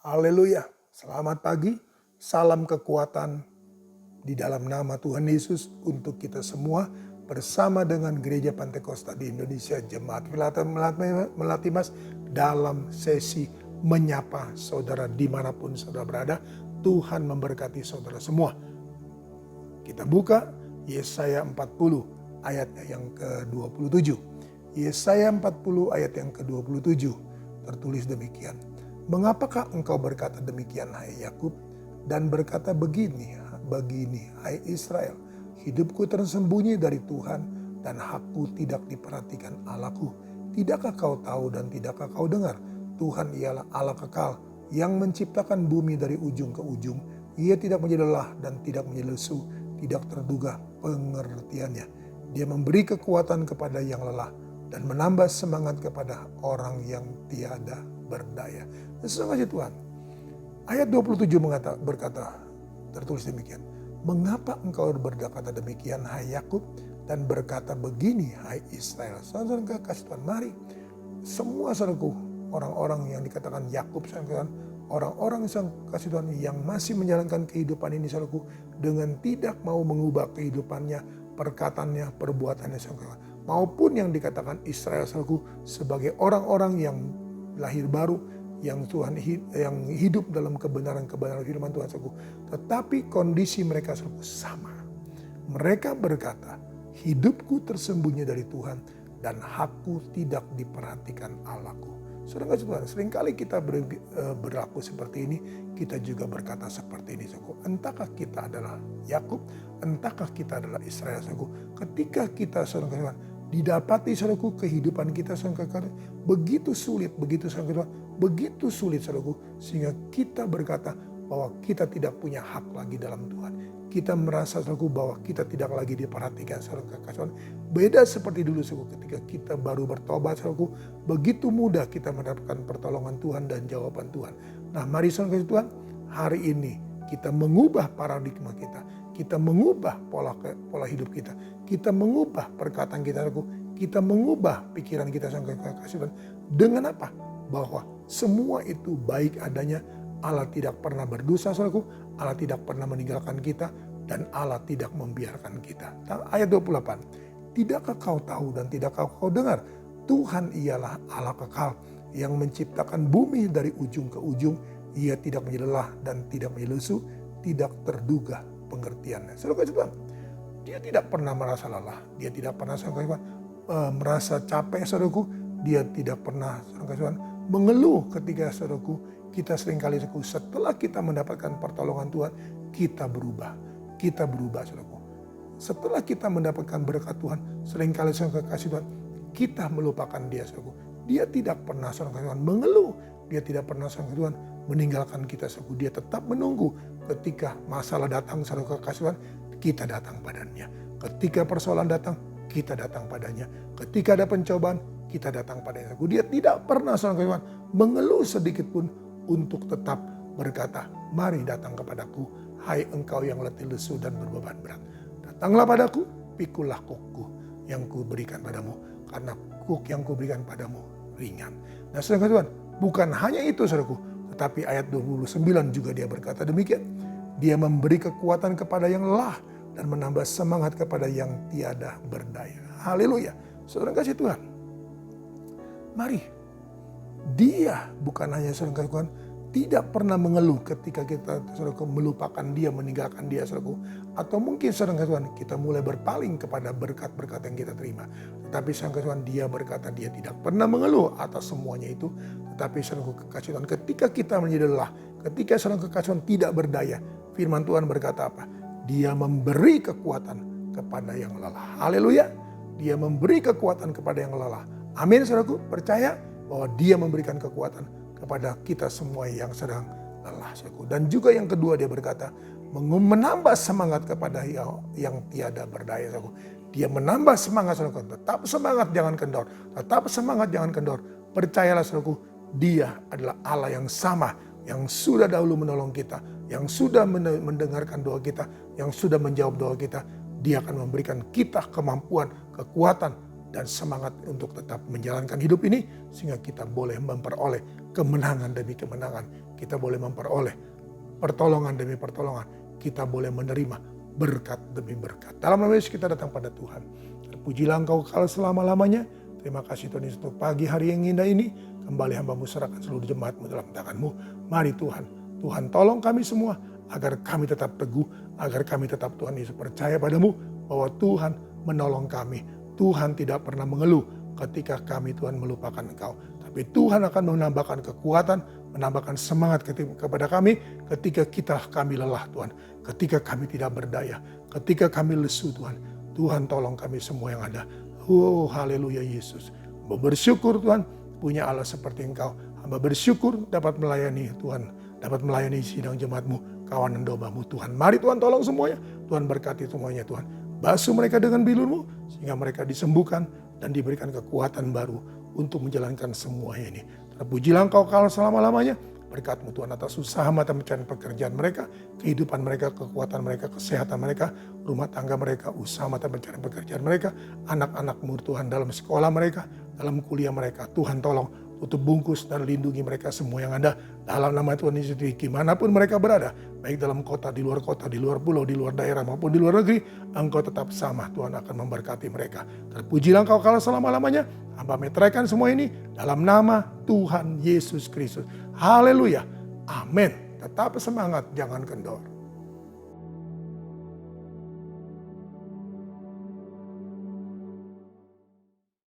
Haleluya, selamat pagi, salam kekuatan di dalam nama Tuhan Yesus untuk kita semua bersama dengan Gereja Pantekosta di Indonesia, Jemaat Melati Mas dalam sesi menyapa saudara dimanapun saudara berada. Tuhan memberkati saudara semua. Kita buka Yesaya 40 ayatnya yang ke-27. Yesaya 40 ayat yang ke-27 tertulis demikian. Mengapakah engkau berkata demikian, hai Yakub, dan berkata begini, hai Israel, hidupku tersembunyi dari Tuhan dan hakku tidak diperhatikan Allahku. Tidakkah kau tahu dan tidakkah kau dengar? Tuhan ialah Allah kekal yang menciptakan bumi dari ujung ke ujung. Ia tidak menjadi lelah dan tidak menjadi lesu, tidak terduga pengertiannya. Dia memberi kekuatan kepada yang lelah dan menambah semangat kepada orang yang tiada berdaya. Sesungguhnya Tuhan, ayat 27 berkata, tertulis demikian. Mengapa engkau berkata demikian, hai Yakub, dan berkata begini, hai Israel. Saudara kasih Tuhan, mari semua saudaraku, orang-orang yang dikatakan Yakub, orang-orang yang kasih Tuhan yang masih menjalankan kehidupan ini saudaraku, dengan tidak mau mengubah kehidupannya, perkataannya, perbuatannya saudaraku, maupun yang dikatakan Israel saudaraku sebagai orang-orang yang lahir baru, yang Tuhan yang hidup dalam kebenaran-kebenaran firman Tuhan saudaraku. Tetapi kondisi mereka saudaraku sama. Mereka berkata, hidupku tersembunyi dari Tuhan dan hakku tidak diperhatikan Allahku. Saudara Tuhan, seringkali kita berlaku seperti ini, kita juga berkata seperti ini saudaraku. Entahkah kita adalah Yakub, entahkah kita adalah Israel saudaraku. Ketika kita saudara didapati saudaraku kehidupan kita saudara begitu sulit saudaraku, sehingga kita berkata bahwa kita tidak punya hak lagi dalam Tuhan. Kita merasa saudaraku bahwa kita tidak lagi diperhatikan saudara kekasih. Beda seperti dulu saudaraku ketika kita baru bertobat saudaraku, begitu mudah kita mendapatkan pertolongan Tuhan dan jawaban Tuhan. Nah, mari saudara kekasih Tuhan, hari ini kita mengubah paradigma kita. Kita mengubah pola hidup kita. Kita mengubah perkataan kita saudaraku. Kita mengubah pikiran kita saudara kekasih Tuhan. Dengan apa? Bahwa semua itu baik adanya. Allah tidak pernah berdosa saudaraku, Allah tidak pernah meninggalkan kita, dan Allah tidak membiarkan kita. Ayat 28, tidakkah kau tahu dan tidakkah kau dengar? Tuhan ialah Allah kekal yang menciptakan bumi dari ujung ke ujung. Ia tidak menjadi lelah dan tidak menjadi lesu, tidak terduga pengertiannya. Saudara, dia tidak pernah merasa lelah, dia tidak pernah merasa capek saudaraku, dia tidak pernah mengeluh ketika saudaraku. Kita seringkali setelah kita mendapatkan pertolongan Tuhan, kita berubah saudaraku. Setelah kita mendapatkan berkat Tuhan, seringkali kasih Tuhan, kita melupakan dia saudaraku. Dia tidak pernah saudara mengeluh, dia tidak pernah saudara Tuhan meninggalkan kita saudaraku. Dia tetap menunggu ketika masalah datang saudara kasih Tuhan, kita datang padanya. Ketika persoalan datang, kita datang padanya. Ketika ada pencobaan, kita datang padanya. Dia tidak pernah saudara Tuhan mengeluh sedikit pun, untuk tetap berkata, mari datang kepadaku, hai engkau yang letih lesu dan berbeban berat. Datanglah padaku, pikulah kukku yang kuberikan padamu, karena kuk yang kuberikan padamu ringan. Nah saudara Tuhan, bukan hanya itu saudaraku, tetapi ayat 29 juga dia berkata demikian. Dia memberi kekuatan kepada yang lelah dan menambah semangat kepada yang tiada berdaya. Haleluya. Saudara kasih Tuhan, mari. Dia bukan hanya saudara Tuhan tidak pernah mengeluh ketika kita saudara melupakan dia, meninggalkan dia saudara, atau mungkin saudara Tuhan kita mulai berpaling kepada berkat-berkat yang kita terima. Tetapi saudara Tuhan dia berkata dia tidak pernah mengeluh atas semuanya itu. Tetapi saudara kekasih Tuhan ketika kita menjadi lelah, ketika saudara kekasih Tuhan tidak berdaya, firman Tuhan berkata apa? Dia memberi kekuatan kepada yang lelah. Haleluya. Dia memberi kekuatan kepada yang lelah. Amin saudaraku, percaya bahwa dia memberikan kekuatan kepada kita semua yang sedang lelah. Dan juga yang kedua dia berkata, menambah semangat kepada yang tiada berdaya. Dia menambah semangat saudaraku. Tetap semangat jangan kendor. Tetap semangat jangan kendor. Percayalah saudaraku, dia adalah Allah yang sama, yang sudah dahulu menolong kita, yang sudah mendengarkan doa kita, yang sudah menjawab doa kita. Dia akan memberikan kita kemampuan, kekuatan, dan semangat untuk tetap menjalankan hidup ini, sehingga kita boleh memperoleh kemenangan demi kemenangan kita boleh memperoleh pertolongan demi pertolongan. Kita boleh menerima berkat demi berkat. Dalam nama Yesus kita datang pada Tuhan. Terpujilah Engkau kekal selama-lamanya. Terima kasih Tuhan Yesus untuk pagi hari yang indah ini. Kembali hamba-Mu serahkan seluruh jemaat-Mu dalam tangan-Mu. Mari Tuhan, Tuhan tolong kami semua agar kami tetap teguh, agar kami tetap Tuhan Yesus percaya padamu bahwa Tuhan menolong kami. Tuhan tidak pernah mengeluh ketika kami Tuhan melupakan Engkau. Tapi Tuhan akan menambahkan kekuatan, menambahkan semangat kepada kami ketika kami lelah Tuhan. Ketika kami tidak berdaya, ketika kami lesu Tuhan. Tuhan tolong kami semua yang ada. Oh haleluya Yesus. Hamba bersyukur Tuhan punya Allah seperti Engkau. Hamba bersyukur dapat melayani Tuhan. Dapat melayani sidang jemaat-Mu, kawanan domba-Mu Tuhan. Mari Tuhan tolong semuanya. Tuhan berkati semuanya Tuhan. Basuh mereka dengan bilur-Mu sehingga mereka disembuhkan dan diberikan kekuatan baru untuk menjalankan semuanya ini. Terpujilah Engkau kekal selama-lamanya. Berkat-Mu Tuhan atas usaha mata pencarian pekerjaan mereka, kehidupan mereka, kekuatan mereka, kesehatan mereka, rumah tangga mereka, usaha mata pencarian pekerjaan mereka, anak-anak-Mu Tuhan dalam sekolah mereka, dalam kuliah mereka. Tuhan tolong tutup bungkus dan lindungi mereka semua yang ada. Dalam nama Tuhan Yesus, dimanapun mereka berada, baik dalam kota, di luar pulau, di luar daerah maupun di luar negeri, Engkau tetap sama. Tuhan akan memberkati mereka. Terpujilah Engkau kekal selama-lamanya. Hamba meteraikan semua ini dalam nama Tuhan Yesus Kristus. Haleluya. Amin. Tetap semangat, jangan kendor.